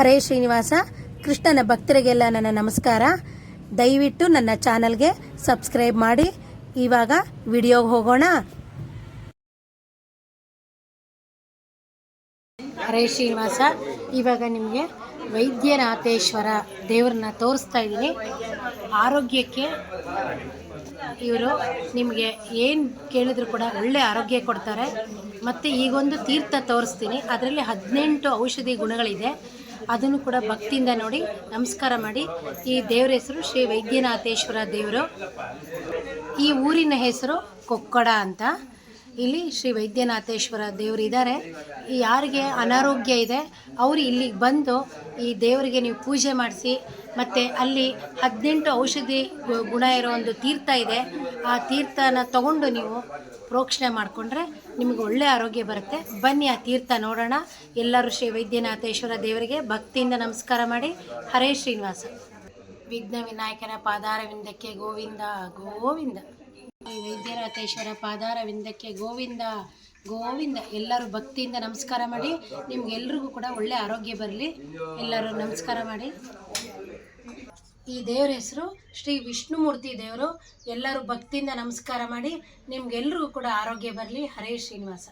ಹರೇ ಶ್ರೀನಿವಾಸ. ಕೃಷ್ಣನ ಭಕ್ತರಿಗೆಲ್ಲ ನನ್ನ ನಮಸ್ಕಾರ. ದಯವಿಟ್ಟು ನನ್ನ ಚಾನಲ್ಗೆ ಸಬ್ಸ್ಕ್ರೈಬ್ ಮಾಡಿ. ಇವಾಗ ವಿಡಿಯೋಗೆ ಹೋಗೋಣ. ಹರೇ ಶ್ರೀನಿವಾಸ. ಇವಾಗ ನಿಮಗೆ ವೈದ್ಯನಾಥೇಶ್ವರ ದೇವ್ರನ್ನ ತೋರಿಸ್ತಾ ಇದ್ದೀನಿ. ಆರೋಗ್ಯಕ್ಕೆ ಇವರು ನಿಮಗೆ ಏನು ಕೇಳಿದ್ರು ಕೂಡ ಒಳ್ಳೆ ಆರೋಗ್ಯ ಕೊಡ್ತಾರೆ. ಮತ್ತು ಈಗೊಂದು ತೀರ್ಥ ತೋರಿಸ್ತೀನಿ, ಅದರಲ್ಲಿ 18 ಔಷಧಿ ಗುಣಗಳಿದೆ. ಅದನ್ನು ಕೂಡ ಭಕ್ತಿಯಿಂದ ನೋಡಿ ನಮಸ್ಕಾರ ಮಾಡಿ. ಈ ದೇವರ ಹೆಸರು ಶ್ರೀ ವೈದ್ಯನಾಥೇಶ್ವರ ದೇವರು. ಈ ಊರಿನ ಹೆಸರು ಕೊಕ್ಕಡ ಅಂತ. ಇಲ್ಲಿ ಶ್ರೀ ವೈದ್ಯನಾಥೇಶ್ವರ ದೇವರು ಇದ್ದಾರೆ. ಯಾರಿಗೆ ಅನಾರೋಗ್ಯ ಇದೆ ಅವರು ಇಲ್ಲಿಗೆ ಬಂದು ಈ ದೇವರಿಗೆ ನೀವು ಪೂಜೆ ಮಾಡಿಸಿ. ಮತ್ತು ಅಲ್ಲಿ 18 ಔಷಧಿ ಗುಣ ಇರೋ ಒಂದು ತೀರ್ಥ ಇದೆ. ಆ ತೀರ್ಥನ ತಗೊಂಡು ನೀವು ಪ್ರೋಕ್ಷಣೆ ಮಾಡಿಕೊಂಡ್ರೆ ನಿಮಗೆ ಒಳ್ಳೆ ಆರೋಗ್ಯ ಬರುತ್ತೆ. ಬನ್ನಿ ಆ ತೀರ್ಥ ನೋಡೋಣ. ಎಲ್ಲರೂ ಶ್ರೀ ವೈದ್ಯನಾಥೇಶ್ವರ ದೇವರಿಗೆ ಭಕ್ತಿಯಿಂದ ನಮಸ್ಕಾರ ಮಾಡಿ. ಹರೇ ಶ್ರೀನಿವಾಸ. ವಿಘ್ನ ವಿನಾಯಕನ ಪಾದಾರವಿಂದಕ್ಕೆ ಗೋವಿಂದ ಗೋವಿಂದ. ವೈದ್ಯನಾಥೇಶ್ವರ ಪಾದಾರವಿಂದಕ್ಕೆ ಗೋವಿಂದ ಗೋವಿಂದ. ಎಲ್ಲರೂ ಭಕ್ತಿಯಿಂದ ನಮಸ್ಕಾರ ಮಾಡಿ. ನಿಮ್ಗೆಲ್ರಿಗೂ ಕೂಡ ಒಳ್ಳೆ ಆರೋಗ್ಯ ಬರಲಿ. ಎಲ್ಲರೂ ನಮಸ್ಕಾರ ಮಾಡಿ. ಈ ದೇವರ ಹೆಸರು ಶ್ರೀ ವಿಷ್ಣುಮೂರ್ತಿ ದೇವರು. ಎಲ್ಲರೂ ಭಕ್ತಿಯಿಂದ ನಮಸ್ಕಾರ ಮಾಡಿ. ನಿಮ್ಗೆಲ್ರಿಗೂ ಕೂಡ ಆರೋಗ್ಯ ಬರಲಿ. ಹರೇ ಶ್ರೀನಿವಾಸ.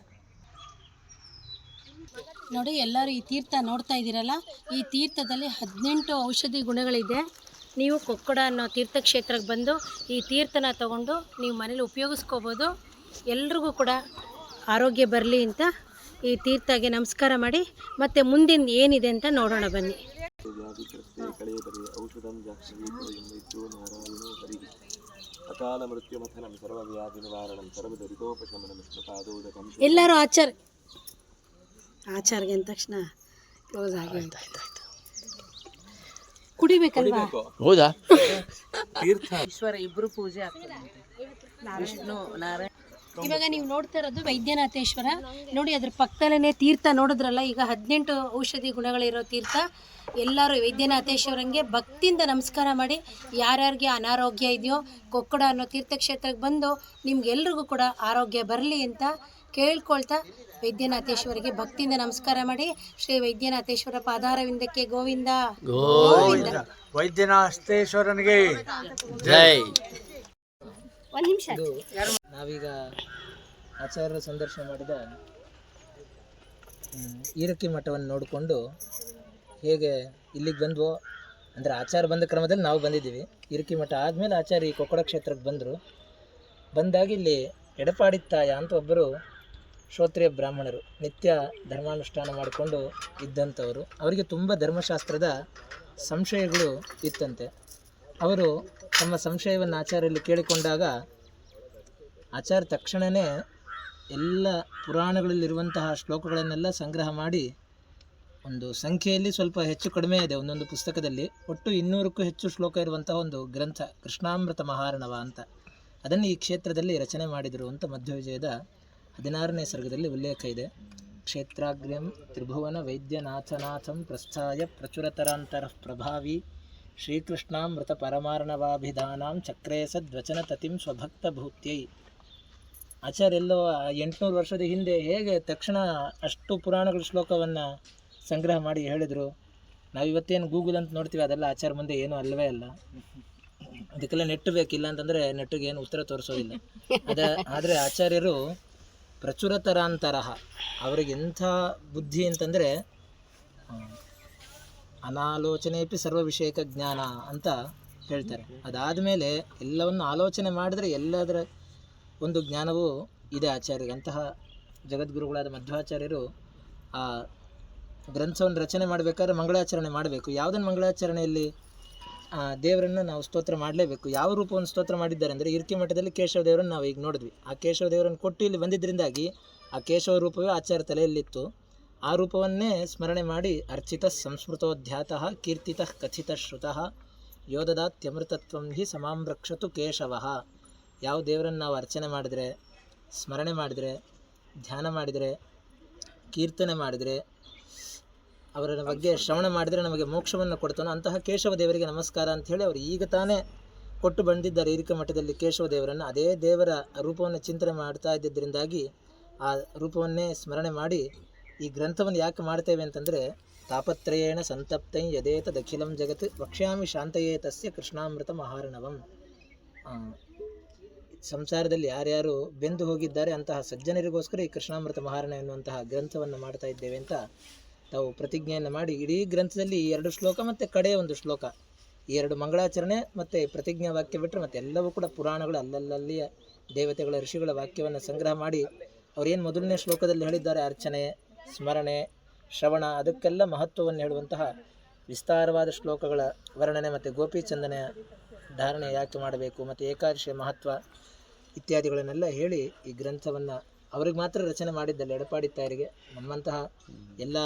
ನೋಡಿ, ಎಲ್ಲರೂ ಈ ತೀರ್ಥ ನೋಡ್ತಾ ಇದ್ದೀರಲ್ಲ, ಈ ತೀರ್ಥದಲ್ಲಿ 18 ಔಷಧಿ ಗುಣಗಳಿದೆ. ನೀವು ಕೊಕ್ಕಡ ಅನ್ನೋ ತೀರ್ಥಕ್ಷೇತ್ರಕ್ಕೆ ಬಂದು ಈ ತೀರ್ಥನ ತಗೊಂಡು ನೀವು ಮನೇಲಿ ಉಪಯೋಗಿಸ್ಕೋಬೋದು. ಎಲ್ರಿಗೂ ಕೂಡ ಆರೋಗ್ಯ ಬರಲಿ ಅಂತ ಈ ತೀರ್ಥಗೆ ನಮಸ್ಕಾರ ಮಾಡಿ. ಮತ್ತು ಮುಂದಿನ ಏನಿದೆ ಅಂತ ನೋಡೋಣ ಬನ್ನಿ. ಎಲ್ಲರೂ ಆಚಾರ್ಗೆ ಅಂದ ತಕ್ಷಣ ಕ್ಲೋಸ್ ಆಗಿ ಕುಡಿಬೇಕಲ್ವಾ? ಹೌದಾ? ಈಶ್ವರ ಇಬ್ರು ಪೂಜೆ ಆಗ್ತದೆ. ವಿಷ್ಣು ನಾರಾಯಣ. ಇವಾಗ ನೀವು ನೋಡ್ತಾ ಇರೋದು ವೈದ್ಯನಾಥೇಶ್ವರ. ನೋಡಿ, ಅದ್ರ ಪಕ್ಕದಲ್ಲೇ ತೀರ್ಥ ನೋಡಿದ್ರಲ್ಲ, ಈಗ 18 ಔಷಧಿ ಗುಣಗಳಿರೋ ತೀರ್ಥ. ಎಲ್ಲರೂ ವೈದ್ಯನಾಥೇಶ್ವರಂಗೆ ಭಕ್ತಿಯಿಂದ ನಮಸ್ಕಾರ ಮಾಡಿ. ಯಾರ್ಯಾರಿಗೆ ಅನಾರೋಗ್ಯ ಇದೆಯೋ ಕೊಕ್ಕಡ ಅನ್ನೋ ತೀರ್ಥಕ್ಷೇತ್ರಕ್ಕೆ ಬಂದು ನಿಮ್ಗೆಲ್ರಿಗೂ ಕೂಡ ಆರೋಗ್ಯ ಬರಲಿ ಅಂತ ಕೇಳ್ಕೊಳ್ತಾ ವೈದ್ಯನಾಥೇಶ್ವರಿಗೆ ಭಕ್ತಿಯಿಂದ ನಮಸ್ಕಾರ ಮಾಡಿ. ಶ್ರೀ ವೈದ್ಯನಾಥೇಶ್ವರ ಪಾದಾರವಿಂದಕ್ಕೆ ಗೋವಿಂದ ಗೋವಿಂದ. ವೈದ್ಯನಾಥೇಶ್ವರನಿಗೆ ಜೈ. ಒಂದು ನಿಮಿಷ. ನಾವೀಗ ಆಚಾರ್ಯರ ಸಂದರ್ಶನ ಮಾಡಿದ ಈರಕ್ಕಿ ಮಠವನ್ನು ನೋಡಿಕೊಂಡು ಹೇಗೆ ಇಲ್ಲಿಗೆ ಬಂದ್ವೋ, ಅಂದರೆ ಆಚಾರ್ಯ ಬಂದ ಕ್ರಮದಲ್ಲಿ ನಾವು ಬಂದಿದ್ದೀವಿ. ಈರಕ್ಕಿ ಮಠ ಆದಮೇಲೆ ಆಚಾರ್ಯ ಈ ಕೊಕ್ಕಡ ಕ್ಷೇತ್ರಕ್ಕೆ ಬಂದಾಗ ಇಲ್ಲಿ ಎಡಪಾಡಿತ್ತಾಯ ಅಂತ ಒಬ್ಬರು ಶ್ರೋತ್ರಿಯ ಬ್ರಾಹ್ಮಣರು ನಿತ್ಯ ಧರ್ಮಾನುಷ್ಠಾನ ಮಾಡಿಕೊಂಡು ಇದ್ದಂಥವರು. ಅವರಿಗೆ ತುಂಬ ಧರ್ಮಶಾಸ್ತ್ರದ ಸಂಶಯಗಳು ಇತ್ತಂತೆ. ಅವರು ತಮ್ಮ ಸಂಶಯವನ್ನು ಆಚಾರ್ಯಲ್ಲಿ ಕೇಳಿಕೊಂಡಾಗ ಆಚಾರ್ಯ ತಕ್ಷಣವೇ ಎಲ್ಲ ಪುರಾಣಗಳಲ್ಲಿರುವಂತಹ ಶ್ಲೋಕಗಳನ್ನೆಲ್ಲ ಸಂಗ್ರಹ ಮಾಡಿ, ಒಂದು ಸಂಖ್ಯೆಯಲ್ಲಿ ಸ್ವಲ್ಪ ಹೆಚ್ಚು ಕಡಿಮೆ ಇದೆ ಒಂದೊಂದು ಪುಸ್ತಕದಲ್ಲಿ, ಒಟ್ಟು 200ಕ್ಕೂ ಹೆಚ್ಚು ಶ್ಲೋಕ ಇರುವಂತಹ ಒಂದು ಗ್ರಂಥ ಕೃಷ್ಣಾಮೃತ ಮಹಾರ್ಣವ ಅಂತ, ಅದನ್ನು ಈ ಕ್ಷೇತ್ರದಲ್ಲಿ ರಚನೆ ಮಾಡಿದರು ಅಂತ ಮಧ್ವವಿಜಯದ 16ನೇ ಸರ್ಗದಲ್ಲಿ ಉಲ್ಲೇಖ ಇದೆ. ಕ್ಷೇತ್ರಾಗ್ರ್ಯಂ ತ್ರಿಭುವನ ವೈದ್ಯನಾಥನಾಥಂ ಪ್ರಸ್ಥಾಯ ಪ್ರಚುರತರಾಂತರ ಪ್ರಭಾವಿ ಶ್ರೀಕೃಷ್ಣಾಮೃತ ಪರಮಾರ್ಣವಾಭಿಧಾನಾಂ ಚಕ್ರೇ ಸದ್ವಚನ ತತಿಂ ಸ್ವಭಕ್ತ ಭೂತ್ಯೈ. ಆಚಾರ್ಯೆಲ್ಲೋ 800 ವರ್ಷದ ಹಿಂದೆ ಹೇಗೆ ತಕ್ಷಣ ಅಷ್ಟು ಪುರಾಣಗಳ ಶ್ಲೋಕವನ್ನು ಸಂಗ್ರಹ ಮಾಡಿ ಹೇಳಿದರು. ನಾವಿವತ್ತೇನು ಗೂಗಲ್ ಅಂತ ನೋಡ್ತೀವಿ, ಅದೆಲ್ಲ ಆಚಾರ್ಯ ಮುಂದೆ ಏನೂ ಅಲ್ಲವೇ ಅಲ್ಲ. ಅದಕ್ಕೆಲ್ಲ ನೆಟ್ಟು ಬೇಕಿಲ್ಲ ಅಂತಂದರೆ ನೆಟ್ಟಿಗೆ ಏನು ಉತ್ತರ ತೋರಿಸೋದಿಲ್ಲ. ಆದರೆ ಆಚಾರ್ಯರು ಪ್ರಚುರತರಾಂತರ, ಅವರಿಗೆ ಎಂಥ ಬುದ್ಧಿ ಅಂತಂದರೆ ಅನಾಲೋಚನೆಪಿ ಸರ್ವ ವಿಷಯಕ ಜ್ಞಾನ ಅಂತ ಹೇಳ್ತಾರೆ. ಅದಾದಮೇಲೆ ಎಲ್ಲವನ್ನು ಆಲೋಚನೆ ಮಾಡಿದರೆ ಎಲ್ಲದರ ಒಂದು ಜ್ಞಾನವೂ ಇದೆ ಆಚಾರ್ಯರಿಗೆ. ಅಂತಹ ಜಗದ್ಗುರುಗಳಾದ ಮಧ್ವಾಚಾರ್ಯರು ಆ ಗ್ರಂಥವನ್ನು ರಚನೆ ಮಾಡಬೇಕಾದ್ರೆ ಮಂಗಳಾಚರಣೆ ಮಾಡಬೇಕು. ಯಾವುದನ್ನು ಮಂಗಳಾಚರಣೆಯಲ್ಲಿ ದೇವರನ್ನು ನಾವು ಸ್ತೋತ್ರ ಮಾಡಲೇಬೇಕು. ಯಾವ ರೂಪವನ್ನು ಸ್ತೋತ್ರ ಮಾಡಿದ್ದಾರೆ ಅಂದರೆ ಈರಕ್ಕಿ ಮಠದಲ್ಲಿ ಕೇಶವ ದೇವರನ್ನು ನಾವು ಈಗ ನೋಡಿದ್ವಿ. ಆ ಕೇಶವ ದೇವರನ್ನು ಕೊಟ್ಟು ಇಲ್ಲಿ ಬಂದಿದ್ದರಿಂದಾಗಿ ಆ ಕೇಶವ ರೂಪವೇ ಆಚಾರ್ಯ ತಲೆಯಲ್ಲಿತ್ತು. ಆ ರೂಪವನ್ನೇ ಸ್ಮರಣೆ ಮಾಡಿ ಅರ್ಚಿತ ಸಂಸ್ಮೃತೋಧ್ಯಾತಃ ಕೀರ್ತಿತಃ ಕಥಿತಃ ಶ್ರುತಃ ಯೋದದಾತ್ಯಮೃತತ್ವಂ ಹಿ ಸಮಾಂ ರಕ್ಷತು ಕೇಶವಃ. ಯಾವ ದೇವರನ್ನು ನಾವು ಅರ್ಚನೆ ಮಾಡಿದರೆ, ಸ್ಮರಣೆ ಮಾಡಿದರೆ, ಧ್ಯಾನ ಮಾಡಿದರೆ, ಕೀರ್ತನೆ ಮಾಡಿದರೆ, ಅವರ ಬಗ್ಗೆ ಶ್ರವಣ ಮಾಡಿದರೆ ನಮಗೆ ಮೋಕ್ಷವನ್ನು ಕೊಡ್ತಾನೋ ಅಂತಹ ಕೇಶವ ದೇವರಿಗೆ ನಮಸ್ಕಾರ ಅಂಥೇಳಿ ಅವರು ಈಗ ತಾನೇ ಕೊಟ್ಟು ಬಂದಿದ್ದಾರೆ ಈರಕ್ಕಿ ಮಠದಲ್ಲಿ ಕೇಶವ ದೇವರನ್ನು. ಅದೇ ದೇವರ ರೂಪವನ್ನು ಚಿಂತನೆ ಮಾಡ್ತಾ ಇದ್ದಿದ್ದರಿಂದಾಗಿ ಆ ರೂಪವನ್ನೇ ಸ್ಮರಣೆ ಮಾಡಿ ಈ ಗ್ರಂಥವನ್ನು ಯಾಕೆ ಮಾಡ್ತೇವೆ ಅಂತಂದರೆ, ತಾಪತ್ರಯೇಣ ಸಂತಪ್ತೈ ಯದೇತದಖಿಲಂ ಜಗತ್ ವಕ್ಷ್ಯಾಮಿ ಶಾಂತಯೇ ತಸ್ಯ ಕೃಷ್ಣಾಮೃತ ಮಹಾರ್ಣವಂ. ಸಂಸಾರದಲ್ಲಿ ಯಾರ್ಯಾರು ಬೆಂದು ಹೋಗಿದ್ದಾರೆ ಅಂತಹ ಸಜ್ಜನರಿಗೋಸ್ಕರ ಈ ಕೃಷ್ಣಾಮೃತ ಮಹಾರಣ ಎನ್ನುವಂತಹ ಗ್ರಂಥವನ್ನು ಮಾಡ್ತಾ ಇದ್ದೇವೆ ಅಂತ ತಾವು ಪ್ರತಿಜ್ಞೆಯನ್ನು ಮಾಡಿ, ಇಡೀ ಗ್ರಂಥದಲ್ಲಿ 2 ಶ್ಲೋಕ ಮತ್ತು ಕಡೆಯ ಒಂದು ಶ್ಲೋಕ, ಈ 2 ಮಂಗಳಾಚರಣೆ ಮತ್ತು ಪ್ರತಿಜ್ಞಾ ವಾಕ್ಯ ಬಿಟ್ಟರೆ ಮತ್ತೆ ಎಲ್ಲವೂ ಕೂಡ ಪುರಾಣಗಳು, ಅಲ್ಲಲ್ಲಿಯ ದೇವತೆಗಳ ಋಷಿಗಳ ವಾಕ್ಯವನ್ನು ಸಂಗ್ರಹ ಮಾಡಿ ಅವರೇನು ಮೊದಲನೇ ಶ್ಲೋಕದಲ್ಲಿ ಹೇಳಿದ್ದಾರೆ ಅರ್ಚನೆ, ಸ್ಮರಣೆ, ಶ್ರವಣ, ಅದಕ್ಕೆಲ್ಲ ಮಹತ್ವವನ್ನು ಹೇಳುವಂತಹ ವಿಸ್ತಾರವಾದ ಶ್ಲೋಕಗಳ ವರ್ಣನೆ ಮತ್ತು ಗೋಪಿಚಂದನೆಯ ಧಾರಣೆ ಯಾಕೆ ಮಾಡಬೇಕು ಮತ್ತು ಏಕಾದಶಿಯ ಮಹತ್ವ ಇತ್ಯಾದಿಗಳನ್ನೆಲ್ಲ ಹೇಳಿ ಈ ಗ್ರಂಥವನ್ನು ಅವ್ರಿಗೆ ಮಾತ್ರ ರಚನೆ ಮಾಡಿದ್ದಲ್ಲ, ಎಡಪಾಡಿ ತಾಯರಿಗೆ, ನಮ್ಮಂತಹ ಎಲ್ಲ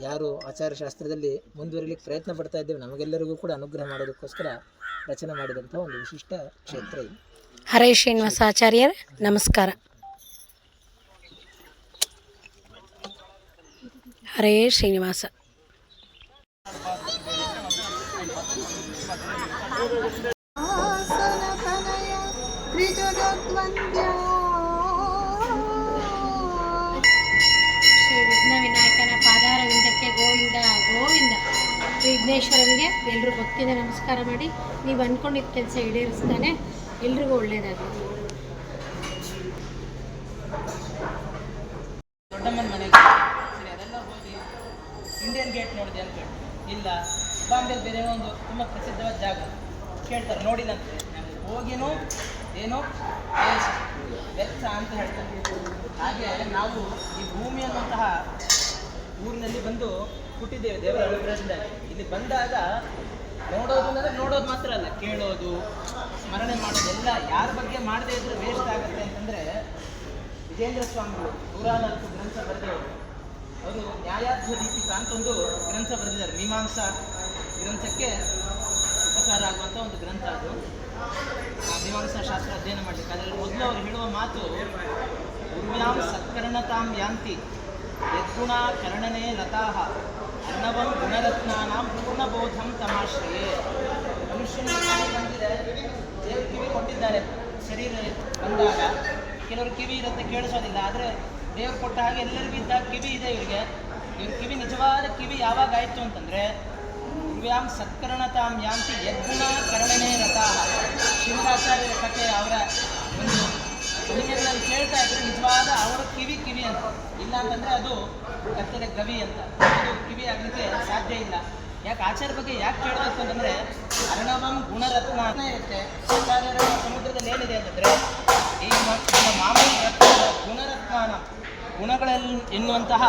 ಯಾರು ಆಚಾರಶಾಸ್ತ್ರದಲ್ಲಿ ಮುಂದುವರಿಲಿಕ್ಕೆ ಪ್ರಯತ್ನ ಪಡ್ತಾ ಇದ್ದೇವೆ ನಮಗೆಲ್ಲರಿಗೂ ಕೂಡ ಅನುಗ್ರಹ ಮಾಡೋದಕ್ಕೋಸ್ಕರ ರಚನೆ ಮಾಡಿದಂಥ ಒಂದು ವಿಶಿಷ್ಟ ಕ್ಷೇತ್ರ ಇದು. ಹರೇ ಶ್ರೀನಿವಾಸಾಚಾರ್ಯರ್ ನಮಸ್ಕಾರ. ಹರೇ ಶ್ರೀನಿವಾಸ. ಶ್ರೀ ವಿಘ್ನ ವಿನಾಯಕನ ಪಾದಾರವಿಂದಕ್ಕೆ ಗೋವಿಂದ ಗೋವಿಂದ. ವಿಘ್ನೇಶ್ವರನಿಗೆ ಎಲ್ಲರೂ ಭಕ್ತಿಯಿಂದ ನಮಸ್ಕಾರ ಮಾಡಿ, ನೀವು ಅಂದ್ಕೊಂಡಿದ್ದ ಕೆಲಸ ಈಡೇರಿಸ್ತಾನೆ, ಎಲ್ರಿಗೂ ಒಳ್ಳೆಯದಾಗಲಿ. ದೊಡ್ಡಮ್ಮನ ಮನೆಗೆ ಸರಿ ಅದೆಲ್ಲ ಹೋಗಿ ಇಂಡಿಯನ್ ಗೇಟ್ ನೋಡಿದೆ ಅಂತ ಹೇಳಿ, ಇಲ್ಲ ಬಾಂಬೆಲಿ ಬೇರೆ ಒಂದು ತುಂಬ ಪ್ರಸಿದ್ಧವಾದ ಜಾಗ ಕೇಳ್ತಾರೆ, ನೋಡಿದಂತೆ ಹೋಗಿನೂ ಏನೋ ವೆಚ್ಚ ಅಂತ ಹೇಳ್ತಾರೆ. ಹಾಗೆ ನಾವು ಈ ಭೂಮಿ ಅನ್ನುವಂತಹ ಊರಿನಲ್ಲಿ ಬಂದು ಹುಟ್ಟಿದ್ದೇವೆ ದೇವರ ಅನುಗ್ರಹದಿಂದ. ಇಲ್ಲಿ ಬಂದಾಗ ನೋಡೋದು ಅಂದರೆ ನೋಡೋದು ಮಾತ್ರ ಅಲ್ಲ, ಕೇಳೋದು, ಸ್ಮರಣೆ ಮಾಡೋದೆಲ್ಲ ಯಾರ ಬಗ್ಗೆ ಮಾಡದೇ ಇದ್ರೆ ವೇಸ್ಟ್ ಆಗುತ್ತೆ ಅಂತಂದರೆ, ವಿಜೇಂದ್ರ ಸ್ವಾಮಿಗಳು 104 ಗ್ರಂಥ ಬರೆದವರು. ಅವರು ನ್ಯಾಯಾಧ್ಯ ದೀಪಿಕಾ ಅಂತ ಒಂದು ಗ್ರಂಥ ಬರೆದಿದ್ದಾರೆ, ಮೀಮಾಂಸಾ ಗ್ರಂಥಕ್ಕೆ ಉಪಕಾರ ಆಗುವಂಥ ಒಂದು ಗ್ರಂಥ ಅದು. ಆ ಮೀಮಾಂಸಾ ಶಾಸ್ತ್ರ ಅಧ್ಯಯನ ಮಾಡಲಿಕ್ಕೆ ಅದರಲ್ಲಿ ಮೊದಲು ಅವರು ಹೇಳುವ ಮಾತು, ಉರ್ವ್ಯಾಂ ಸತ್ಕರ್ಣತಾಂ ಯಾಂತಿ ಯದ್ಗುಣ ಕರ್ಣನೇ ರತಾಹ ಅರ್ಣವಂ ಗುಣರತ್ನಾನಾಂ ಪೂರ್ಣಬೋಧಂ ತಮಾಶ್ರಯೇ. ಮನುಷ್ಯನಿಗೆ ಬಂದಿದೆ, ದೇವರು ಕಿವಿ ಕೊಟ್ಟಿದ್ದಾರೆ, ಶರೀರ ಬಂದಾಗ ಕೆಲವರು ಕಿವಿ ಇರುತ್ತೆ ಕೇಳಿಸೋದಿಲ್ಲ, ಆದರೆ ದೇವರು ಕೊಟ್ಟ ಹಾಗೆ ಎಲ್ಲರಿಗೂ ಇದ್ದಾಗ ಕಿವಿ ಇದೆ ಇವರಿಗೆ. ಇವ್ರ ಕಿವಿ ನಿಜವಾದ ಕಿವಿ ಯಾವಾಗ ಆಯಿತು ಅಂತಂದರೆ, ಉರ್ವ್ಯಾಂ ಸತ್ಕರ್ಣತಾಂ ಯಾಂತಿ ಯದ್ಗುಣ ಕರ್ಣನೇ ರತಾಹ. ಶಿವರಾಚಾರ್ಯರ ಕಥೆ, ಅವರ ಒಂದು ಮಹಿಮೆಗಳಲ್ಲಿ ಕೇಳ್ತಾ ಇದ್ರೆ ನಿಜವಾದ ಅವರ ಕಿವಿ ಅಂತ, ಇಲ್ಲ ಅಂತಂದರೆ ಅದು ಕತ್ತಲೆ ಗವಿ ಅಂತ, ಅದು ಕಿವಿ ಆಗಲಿಕ್ಕೆ ಸಾಧ್ಯ ಇಲ್ಲ. ಯಾಕೆ ಆಚಾರ್ಯ ಬಗ್ಗೆ ಯಾಕೆ ಕೇಳಬೇಕು ಅಂತಂದರೆ, ಅರ್ಣವಂ ಗುಣರತ್ನ ಇರುತ್ತೆ. ಆಚಾರ್ಯರ ಸಮುದ್ರದಲ್ಲಿ ಏನಿದೆ ಅಂತಂದರೆ, ಈ ನಮ್ಮ ಮಾಮೂಲಿ ರತ್ನ ಗುಣರತ್ನ, ಗುಣಗಳಲ್ಲಿ ಎನ್ನುವಂತಹ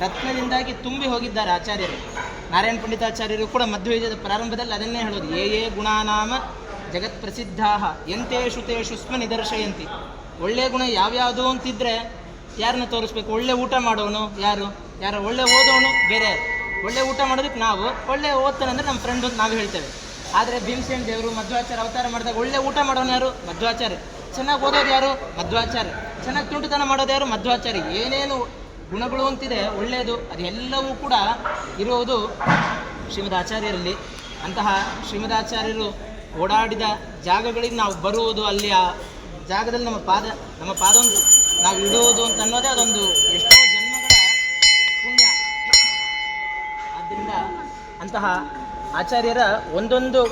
ರತ್ನದಿಂದಾಗಿ ತುಂಬಿ ಹೋಗಿದ್ದಾರೆ ಆಚಾರ್ಯರು. ನಾರಾಯಣ ಪಂಡಿತಾಚಾರ್ಯರು ಕೂಡ ಮಧ್ವಯುಗದ ಪ್ರಾರಂಭದಲ್ಲಿ ಅದನ್ನೇ ಹೇಳೋದು, ಯೇ ಗುಣಾನಾಮ ಜಗತ್ ಪ್ರಸಿದ್ಧಾ ಎಂತೇಷು ತೇಷು ಸ್ಮ ನಿದರ್ಶಯಂತಿ. ಒಳ್ಳೆಯ ಗುಣ ಯಾವ್ಯಾವುದು ಅಂತಿದ್ರೆ ಯಾರನ್ನ ತೋರಿಸ್ಬೇಕು? ಒಳ್ಳೆ ಊಟ ಮಾಡೋನು ಯಾರು ಒಳ್ಳೆ ಓದೋನು ಬೇರೆ, ಒಳ್ಳೆ ಊಟ ಮಾಡೋದಕ್ಕೆ ನಾವು, ಒಳ್ಳೆ ಓದ್ತಾನೆ ಅಂದರೆ ನಮ್ಮ ಫ್ರೆಂಡ್ ಅಂತ ನಾವು ಹೇಳ್ತೇವೆ. ಆದರೆ ಭೀಮಸೇನ್ ದೇವರು ಮಧ್ವಾಚಾರ್ಯ ಅವತಾರ ಮಾಡಿದಾಗ ಒಳ್ಳೆ ಊಟ ಮಾಡೋನು ಯಾರು? ಮಧ್ವಾಚಾರ್ಯ. ಚೆನ್ನಾಗಿ ಓದೋದು ಯಾರು? ಮಧ್ವಾಚಾರ್ಯ. ಚೆನ್ನಾಗಿ ತುಂಟುತನ ಮಾಡೋದು ಯಾರು? ಮಧ್ವಾಚಾರ್ಯ. ಏನೇನು ಗುಣಗಳು ಅಂತಿದೆ ಒಳ್ಳೆಯದು, ಅದೆಲ್ಲವೂ ಕೂಡ ಇರುವುದು ಶ್ರೀಮದಾಚಾರ್ಯರಲ್ಲಿ. ಅಂತಹ ಶ್ರೀಮದಾಚಾರ್ಯರು ಓಡಾಡಿದ ಜಾಗಗಳಿಗೆ ನಾವು ಬರುವುದು, ಅಲ್ಲಿ ಆ ಜಾಗದಲ್ಲಿ ನಮ್ಮ ಪಾದವನ್ನು ನಾವು ಇಡುವುದು ಅಂತ ಅನ್ನೋದೇ ಅದೊಂದು ಎಷ್ಟೋ ಜನ್ಮಗಳ ಪುಣ್ಯ. ಆದ್ದರಿಂದ ಅಂತಹ ಆಚಾರ್ಯರ ಒಂದೊಂದು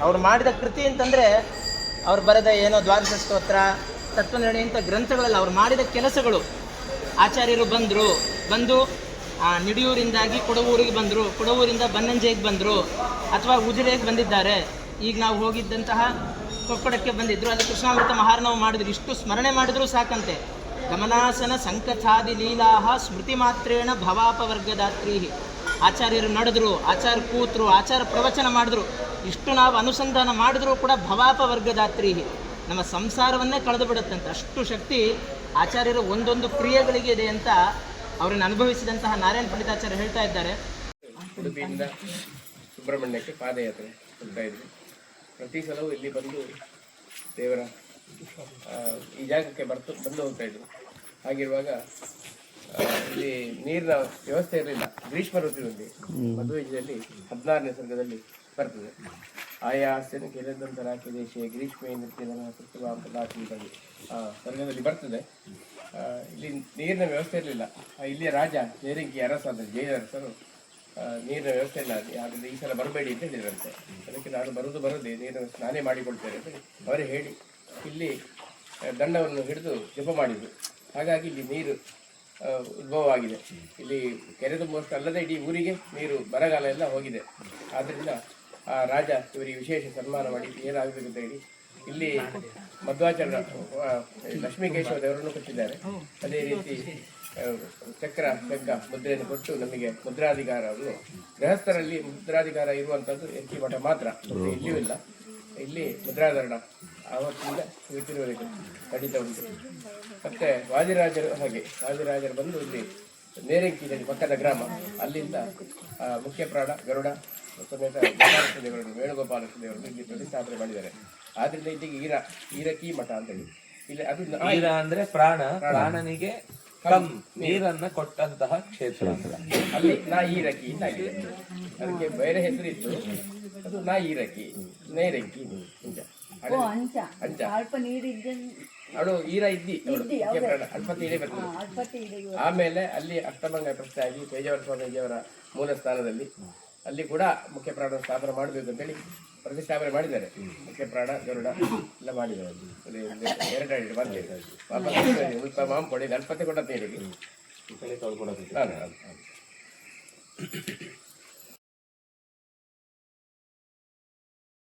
ಅವ್ರು ಮಾಡಿದ ಕೃತಿ ಅಂತಂದರೆ, ಅವ್ರು ಬರೆದ ಏನೋ ದ್ವಾದಶ ಸ್ತೋತ್ರ, ತತ್ವನಿರ್ಣಯ ಇಂಥ ಗ್ರಂಥಗಳಲ್ಲಿ ಅವ್ರು ಮಾಡಿದ ಕೆಲಸಗಳು. ಆಚಾರ್ಯರು ಬಂದು ನಿಡಿಯೂರಿಂದಾಗಿ ಕೊಡವೂರಿಗೆ ಬಂದರು, ಕೊಡವೂರಿಂದ ಬನ್ನಂಜೆಗೆ ಬಂದರು, ಅಥವಾ ಉಜಿರೆಗೆ ಬಂದಿದ್ದಾರೆ. ಈಗ ನಾವು ಹೋಗಿದ್ದಂತಹ ಕೊಪ್ಪಳಕ್ಕೆ ಬಂದಿದ್ದರು, ಅಲ್ಲಿ ಕೃಷ್ಣಾಮೃತ ಮಹಾರ್ಣವ ಮಾಡಿದ್ರು. ಇಷ್ಟು ಸ್ಮರಣೆ ಮಾಡಿದ್ರು ಸಾಕಂತೆ. ಗಮನಾಸನ ಸಂಕಥಾದಿ ಲೀಲಾಹ ಸ್ಮೃತಿ ಮಾತ್ರೇಣ ಭವಾಪವರ್ಗದಾತ್ರೀ. ಆಚಾರ್ಯರು ನಡೆದ್ರು, ಆಚಾರ್ಯ ಕೂತರು, ಆಚಾರ ಪ್ರವಚನ ಮಾಡಿದ್ರು. ಇಷ್ಟು ನಾವು ಅನುಸಂಧಾನ ಮಾಡಿದ್ರೂ ಕೂಡ ಭವಾಪವರ್ಗದಾತ್ರೀ, ನಮ್ಮ ಸಂಸಾರವನ್ನೇ ಕಳೆದು ಬಿಡುತ್ತಂತೆ. ಅಷ್ಟು ಶಕ್ತಿ ಆಚಾರ್ಯರು ಒಂದೊಂದು ಕ್ರಿಯೆಗಳಿಗೆ ಇದೆ ಅಂತ ಅವರನ್ನು ಅನುಭವಿಸಿದಂತಹ ನಾರಾಯಣ ಪಂಡಿತಾಚಾರ್ಯ ಹೇಳ್ತಾ ಇದ್ದಾರೆ. ಉಡುಪಿಯಿಂದ ಸುಬ್ರಹ್ಮಣ್ಯಕ್ಕೆ ಪಾದಯಾತ್ರೆ ಹೋಗ್ತಾ ಇದ್ವಿ. ಪ್ರತಿ ಸಲವೂ ಇಲ್ಲಿ ಬಂದು ದೇವರ ಈ ಜಾಗಕ್ಕೆ ಬಂದು ಹೋಗ್ತಾ ಇದ್ರು. ಹಾಗಿರುವಾಗ ಇಲ್ಲಿ ನೀರಿನ ವ್ಯವಸ್ಥೆ ಇರಲಿಲ್ಲ. ಗ್ರೀಷ್ಮ ಋತುವಿನಲ್ಲಿ ಮಧ್ವಯುಗದಲ್ಲಿ 16ನೇ ಸರ್ಗದಲ್ಲಿ ಬರ್ತದೆ, ಆಯಾಸ್ಯನ ಕೆರೆದಂತರ ದೇಶ ಗ್ರೀಷ್ಮ ಸರ್ಗದಲ್ಲಿ ಬರ್ತದೆ. ಇಲ್ಲಿ ನೀರಿನ ವ್ಯವಸ್ಥೆ ಇರಲಿಲ್ಲ. ಇಲ್ಲಿಯ ರಾಜ ನೇರಂಗಿ ಅರಸಾದ ಜೈನ ಅರಸರು ನೀರಿನ ವ್ಯವಸ್ಥೆ ಇಲ್ಲ, ಆದ್ದರಿಂದ ಈ ಸಲ ಬರಬೇಡಿ ಅಂತ ಹೇಳಿದ್ರಂತೆ. ಅದಕ್ಕೆ ನಾನು ಬರದೆ ನೀರನ್ನು ಸ್ನಾನ ಮಾಡಿಕೊಳ್ತೇನೆ ಅಂತ ಅವರೇ ಹೇಳಿ ಇಲ್ಲಿ ದಂಡವನ್ನು ಹಿಡಿದು ಜಪ ಮಾಡಿದರು. ಹಾಗಾಗಿ ಇಲ್ಲಿ ನೀರು ಉದ್ಭವವಾಗಿದೆ. ಇಲ್ಲಿ ಕೆರೆ ತುಂಬುವಷ್ಟು ಅಲ್ಲದೆ ಇಡೀ ಊರಿಗೆ ನೀರು ಬರಗಾಲ ಎಲ್ಲ ಹೋಗಿದೆ. ಆದ್ದರಿಂದ ಆ ರಾಜ ಇವರಿಗೆ ವಿಶೇಷ ಸನ್ಮಾನ ಮಾಡಿ ಏನಾಗಬೇಕು ಅಂತ ಹೇಳಿ ಇಲ್ಲಿ ಮಧ್ವಾಚಾರ್ಯ ಲಕ್ಷ್ಮೀಕೇಶವ ದೇವರನ್ನು ಕೊಟ್ಟಿದ್ದಾರೆ. ಅದೇ ರೀತಿ ಚಕ್ರ ಶಂಖ ಮುದ್ರೆಯನ್ನು ಕೊಟ್ಟು ನಮಗೆ ಮುದ್ರಾಧಿಕಾರವನ್ನು, ಗೃಹಸ್ಥರಲ್ಲಿ ಮುದ್ರಾಧಿಕಾರ ಇರುವಂಥದ್ದು ಎಚ್ಚಿ ಮಠ ಮಾತ್ರ, ಇಲ್ಲಿಯೂ ಇಲ್ಲ. ಇಲ್ಲಿ ಮುದ್ರಾಧರಣ ಆವತ್ತಿಂದ ಇವತ್ತಿನವರೆಗೂ ನಡೀತಾ ಉಂಟು. ಮತ್ತೆ ವಾದಿರಾಜರು ಹಾಗೆ ವಾದಿರಾಜರು ಬಂದು ಇಲ್ಲಿ ನೇರಂಕಿನಲ್ಲಿ ಪಕ್ಕದ ಗ್ರಾಮ, ಅಲ್ಲಿಂದ ಮುಖ್ಯ ಪ್ರಾಣ ಗರುಡ ಸಮೇತ ದೇವರನ್ನು ವೇಣುಗೋಪಾಲ ದೇವರನ್ನು ಇಲ್ಲಿ ಪ್ರತಿಷ್ಠಾಪನೆ ಮಾಡಿದ್ದಾರೆ. ಆದ್ರಿಂದ ಇಲ್ಲಿಗೆ ಈರಕಿ ಮಠ ಅಂತ ಹೇಳಿ ಇಲ್ಲಿ ಅದು ಈರ ಅಂದ್ರೆ ಪ್ರಾಣನಿಗೆ ನೀರನ್ನ ಕೊಟ್ಟಂತಹ ಕ್ಷೇತ್ರ. ಅಲ್ಲಿ ಈರಕಿ ಇದಾಗಿದೆ. ಅದಕ್ಕೆ ಬೇರೆ ಹೆಸರಿತ್ತು, ಅದು ಈರಕಿ ನೇರಂಕಿ ಅಂಚ ಅವಳು ಈರ ಇದ್ದಿ ಅಲ್ಪ ತೀಡೆ ಬರ್ತದೆ. ಆಮೇಲೆ ಅಲ್ಲಿ ಅಷ್ಟಮಂಗ ಪ್ರಶ್ನೆ ಪೇಜಾವರ ಸ್ವಾಮೀಜಿಯವರ ಮೂಲ ಸ್ಥಾನದಲ್ಲಿ ಅಲ್ಲಿ ಕೂಡ ಮುಖ್ಯ ಪ್ರಾಣ ಸ್ಥಾಪನೆ ಮಾಡಬೇಕು ಅಂತೇಳಿ ಪ್ರತಿಷ್ಠಾಪನೆ ಮಾಡಿದ್ದಾರೆ. ಮುಖ್ಯ ಪ್ರಾಣ ಗರುಡ ಎಲ್ಲ ಮಾಡಿದ್ದಾರೆ. ಎರಡು ಬಂದಿದೆ ಉಲ್ಪ ಮಾಂ ಕೊಡಿ ಗಣಪತಿ ಕೊಟ್ಟ ತೀರಿಗೆ ನಾನು